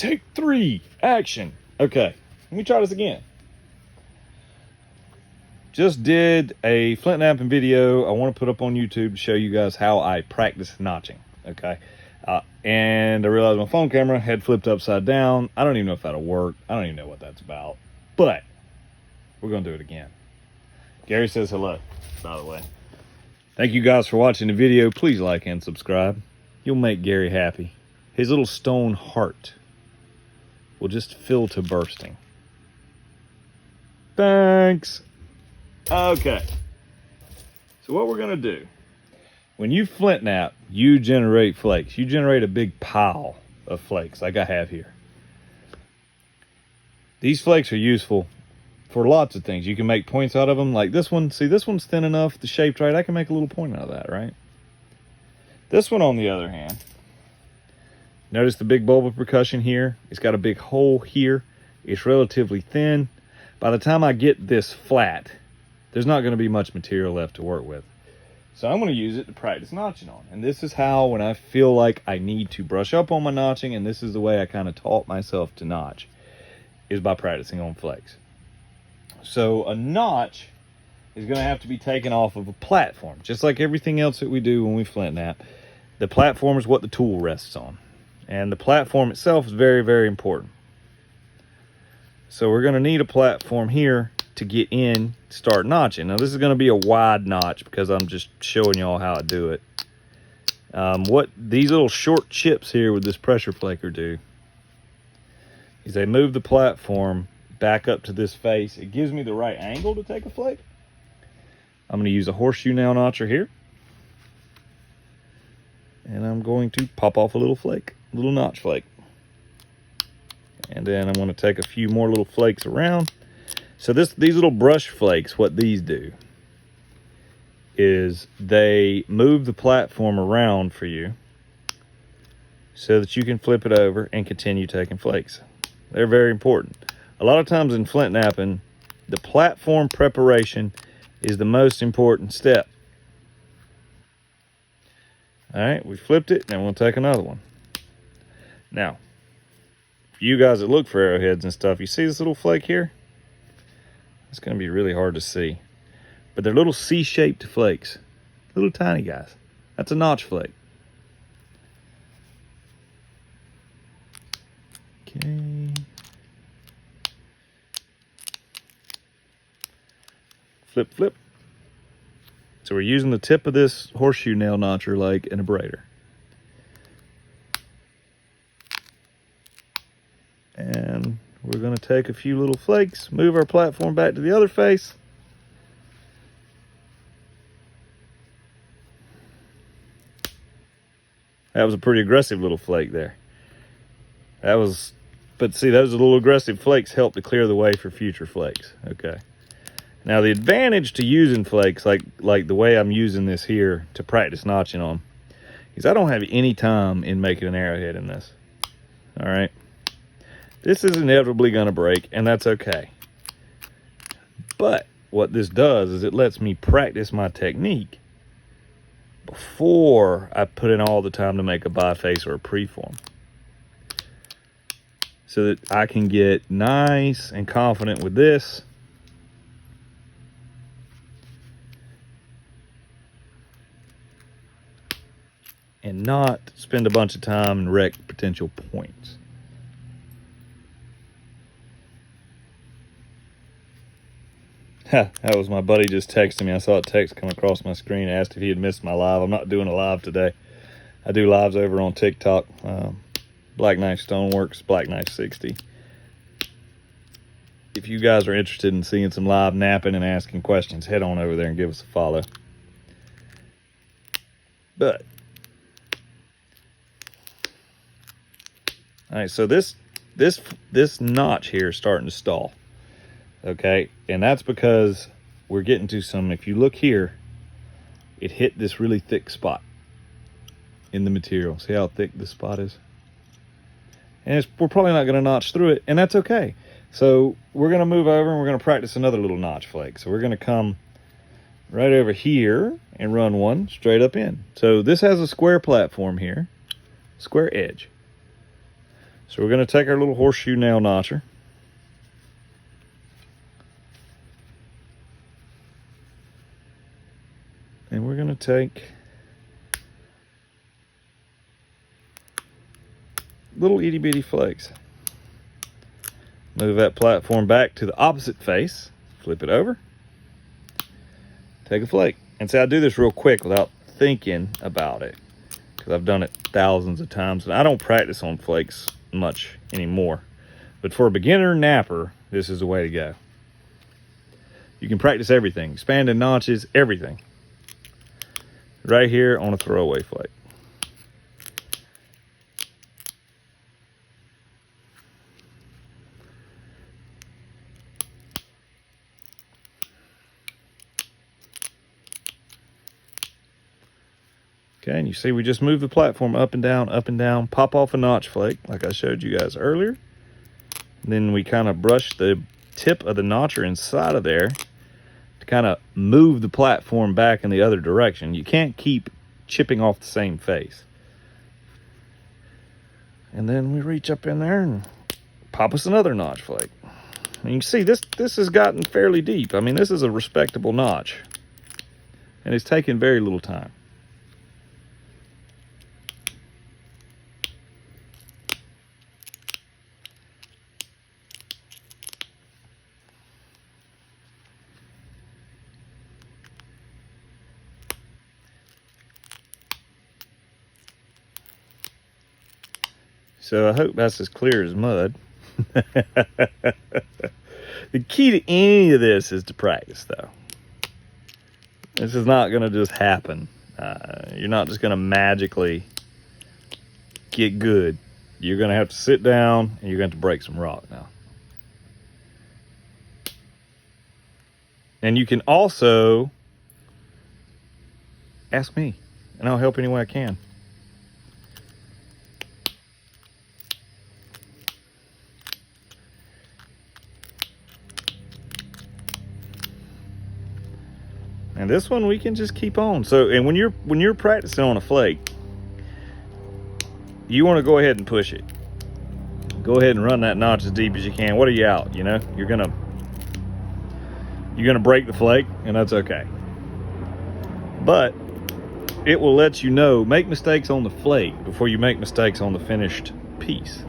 Take 3, action. Okay, let me try this again. Just did a flint knapping video I want to put up on YouTube to show you guys how I practice notching, okay? And I realized my phone camera had flipped upside down. I don't even know if that'll work. I don't even know what that's about, but we're gonna do it again. Gary says hello, by the way. Thank you guys for watching the video. Please like and subscribe. You'll make Gary happy. His little stone heart will just fill to bursting. Thanks. Okay, so what we're gonna do, when you flint knap, you generate flakes. You generate a big pile of flakes like I have here. These flakes are useful for lots of things. You can make points out of them, like this one. See, this one's thin enough, the shaped right, I can make a little point out of that, right? This one, on the other hand, notice the big bulb of percussion here. It's got a big hole here. It's relatively thin. By the time I get this flat, there's not going to be much material left to work with. So I'm going to use it to practice notching on. And this is how, when I feel like I need to brush up on my notching, and this is the way I kind of taught myself to notch, is by practicing on flakes. So a notch is going to have to be taken off of a platform, just like everything else that we do when we flint knap. The platform is what the tool rests on. And the platform itself is very, very important. So we're going to need a platform here to get in, start notching. Now this is going to be a wide notch because I'm just showing y'all how I do it. What these little short chips here with this pressure flaker do is they move the platform back up to this face. It gives me the right angle to take a flake. I'm going to use a horseshoe nail notcher here, and I'm going to pop off a little flake, a little notch flake. And then I'm going to take a few more little flakes around. So these little brush flakes, what these do is they move the platform around for you so that you can flip it over and continue taking flakes. They're very important. A lot of times in flint knapping, the platform preparation is the most important step. All right, we flipped it, and we'll take another one. Now, for you guys that look for arrowheads and stuff, you see this little flake here? It's going to be really hard to see. But they're little C-shaped flakes. Little tiny guys. That's a notch flake. Okay. Flip, flip. So we're using the tip of this horseshoe nail notcher like an abrader. And we're going to take a few little flakes, move our platform back to the other face. That was a pretty aggressive little flake there. But see, those little aggressive flakes help to clear the way for future flakes. Okay. Now the advantage to using flakes like the way I'm using this here to practice notching on is I don't have any time in making an arrowhead in this. All right. This is inevitably going to break, and that's okay. But what this does is it lets me practice my technique before I put in all the time to make a biface or a preform, so that I can get nice and confident with this. And not spend a bunch of time and wreck potential points. That was my buddy just texting me. I saw a text come across my screen, asked if he had missed my live. I'm not doing a live today. I do lives over on TikTok. Black Knife Stoneworks, Black Knife 60. If you guys are interested in seeing some live napping and asking questions, head on over there and give us a follow. But, all right, so this notch here is starting to stall. Okay, and that's because we're getting to some, if you look here, it hit this really thick spot in the material. See how thick this spot is? And we're probably not going to notch through it, and that's okay. So we're going to move over and we're going to practice another little notch flake. So we're going to come right over here and run one straight up in. So this has a square platform here, square edge. So we're going to take our little horseshoe nail notcher. And we're going to take little itty bitty flakes. Move that platform back to the opposite face. Flip it over. Take a flake. And see, I do this real quick without thinking about it, because I've done it thousands of times. And I don't practice on flakes much anymore. But for a beginner napper, this is the way to go. You can practice everything. Expanded notches, everything. Right here on a throwaway flake. Okay, and you see we just move the platform up and down, pop off a notch flake like I showed you guys earlier. And then we kind of brush the tip of the notcher inside of there to kind of move the platform back in the other direction. You can't keep chipping off the same face. And then we reach up in there and pop us another notch flake. And you can see this has gotten fairly deep. I mean, this is a respectable notch. And it's taken very little time. So I hope that's as clear as mud. The key to any of this is to practice, though. This is not going to just happen. You're not just going to magically get good. You're going to have to sit down and you're going to have to break some rock now. And you can also ask me, and I'll help any way I can. And this one we can just keep on. So, and when you're practicing on a flake, you want to go ahead and push it. Go ahead and run that notch as deep as you can. What are you out? You know, you're gonna break the flake, and that's okay. But it will let you know, make mistakes on the flake before you make mistakes on the finished piece.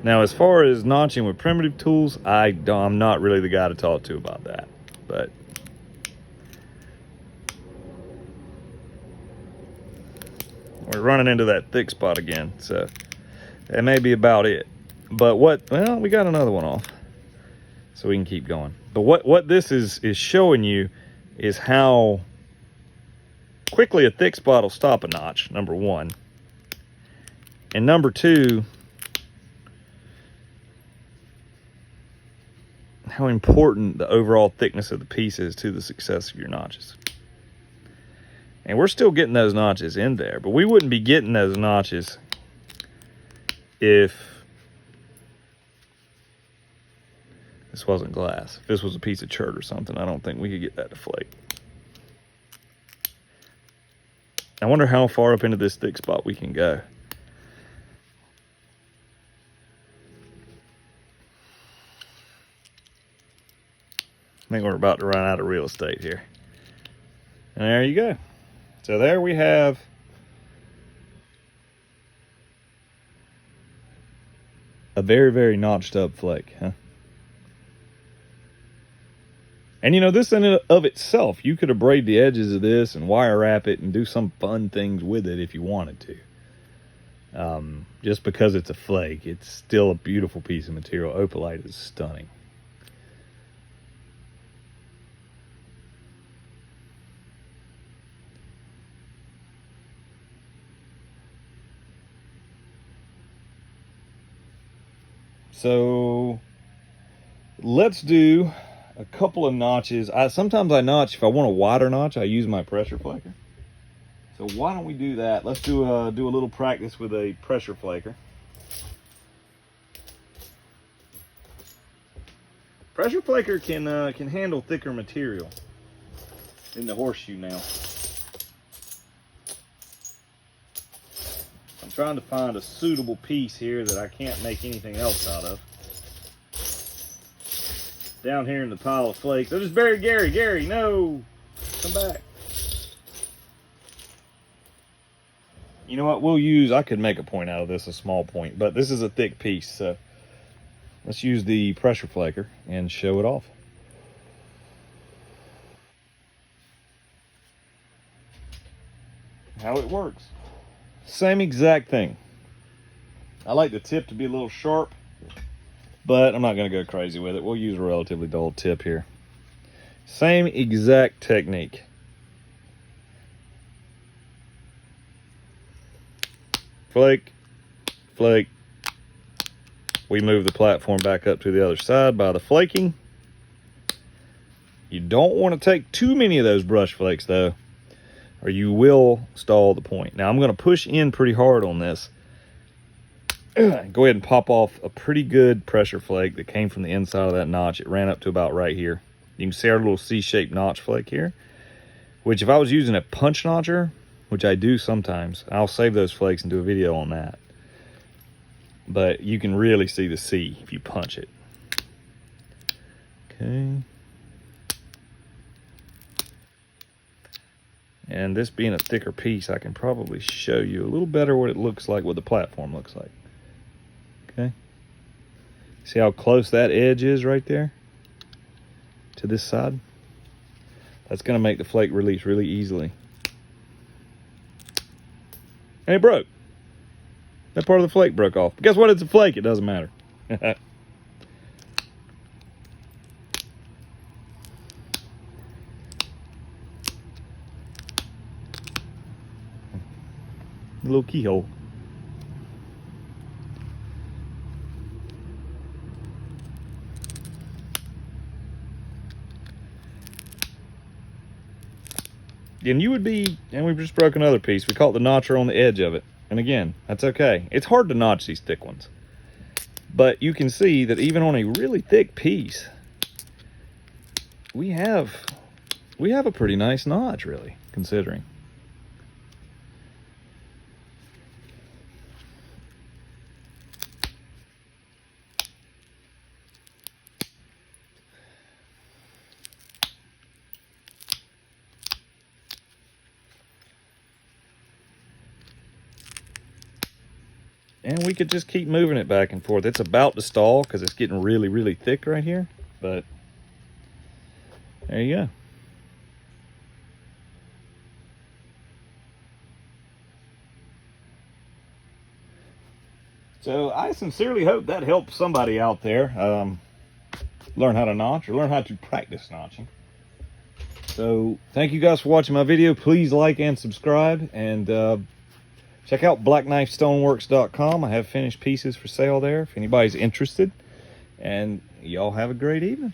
Now, as far as notching with primitive tools, I'm not really the guy to talk to about that. But we're running into that thick spot again, so that may be about it. But well, we got another one off, so we can keep going. But what this is showing you is how quickly a thick spot will stop a notch, number one. And number two, how important the overall thickness of the piece is to the success of your notches. And we're still getting those notches in there, but we wouldn't be getting those notches if this wasn't glass. If this was a piece of chert or something, I don't think we could get that to flake. I wonder how far up into this thick spot we can go. I think we're about to run out of real estate here. And there you go. So there we have a very, very notched up flake, huh? And you know, this in and of itself, you could abrade the edges of this and wire wrap it and do some fun things with it if you wanted to. Just because it's a flake, it's still a beautiful piece of material. Opalite is stunning. So let's do a couple of notches. Sometimes I notch, if I want a wider notch, I use my pressure flaker. So why don't we do that? Let's do a little practice with a pressure flaker. Pressure flaker can handle thicker material than the horseshoe nail. I'm trying to find a suitable piece here that I can't make anything else out of. Down here in the pile of flakes. I just buried Gary. Gary, no! Come back. You know what, we'll use, I could make a point out of this, a small point, but this is a thick piece, so let's use the pressure flaker and show it off. How it works. Same exact thing. I like the tip to be a little sharp, but I'm not going to go crazy with it. We'll use a relatively dull tip here. Same exact technique. Flake, flake. We move the platform back up to the other side by the flaking. You don't want to take too many of those brush flakes though, or you will stall the point. Now I'm going to push in pretty hard on this. Go ahead and pop off a pretty good pressure flake that came from the inside of that notch. It ran up to about right here. You can see our little C-shaped notch flake here, which if I was using a punch notcher, which I do sometimes, I'll save those flakes and do a video on that. But you can really see the C if you punch it. Okay. And this being a thicker piece, I can probably show you a little better what it looks like, what the platform looks like. Okay. See how close that edge is right there to this side? That's going to make the flake release really easily. And it broke. That part of the flake broke off. But guess what? It's a flake. It doesn't matter. A little keyhole. And you would be, and we've just broke another piece. We caught the notcher on the edge of it. And again, that's okay. It's hard to notch these thick ones. But you can see that even on a really thick piece, we have a pretty nice notch, really, considering. And we could just keep moving it back and forth. It's about to stall because it's getting really, really thick right here. But there you go. So I sincerely hope that helps somebody out there learn how to notch or learn how to practice notching. So thank you guys for watching my video. Please like and subscribe, and check out blackknifestoneworks.com. I have finished pieces for sale there if anybody's interested. And y'all have a great evening.